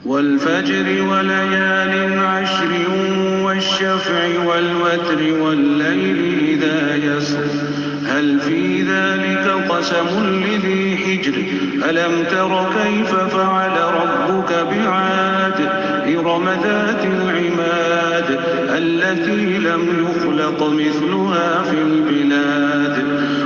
والفجر وليال عشر والشفع والوتر والليل إذا يسر هل في ذلك قسم لذي حجر ألم تر كيف فعل ربك بعاد إرم ذات العماد التي لم يخلق مثلها في البلاد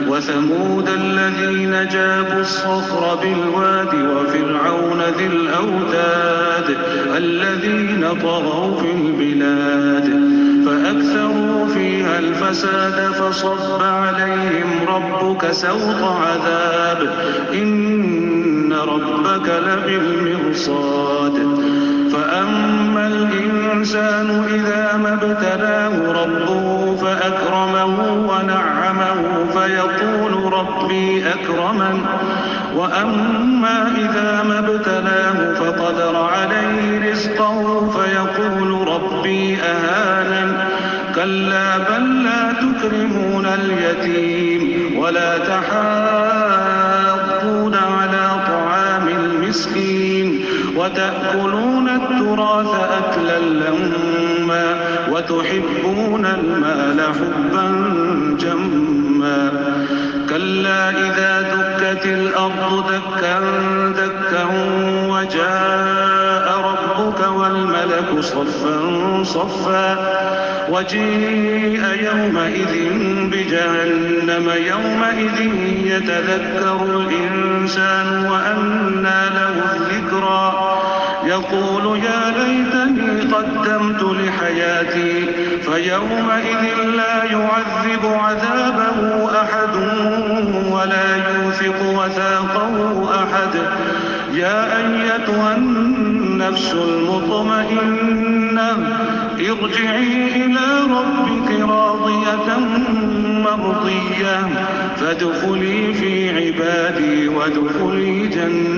وثمود الذين جابوا الصخر بالواد وفرعون ذي الأوتاد الذين طغوا في البلاد فأكثروا فيها الفساد فصب عليهم ربك سوط عذاب إن ربك لبالمرصاد فأما الإنسان إذا ما ابتلاه ربه فأكرمه ونعمه فيقول ربي أكرمن وأما إذا ما ابتلاه فقدر عليه رزقه فيقول ربي أهانن كلا بل لا تكرمون اليتيم ولا تحاضون على طعام المسكين وتأكلون التراث أكلا لما وتحبون المال حبا جما كلا إذا دكت الأرض دكا دكا وجاء ربك والملك صفا صفا وجيء يومئذ بجهنم يومئذ يتذكر الإنسان وأنى له الذكرى يقول يا ليتني قدمت لحياتي فيومئذ لا يعذب عذابه أحد ولا يوثق وثاقه أحد يا أيتها النفس المطمئنة ارجعي إلى ربك راضية مرضية فادخلي في عبادي وادخلي جنتي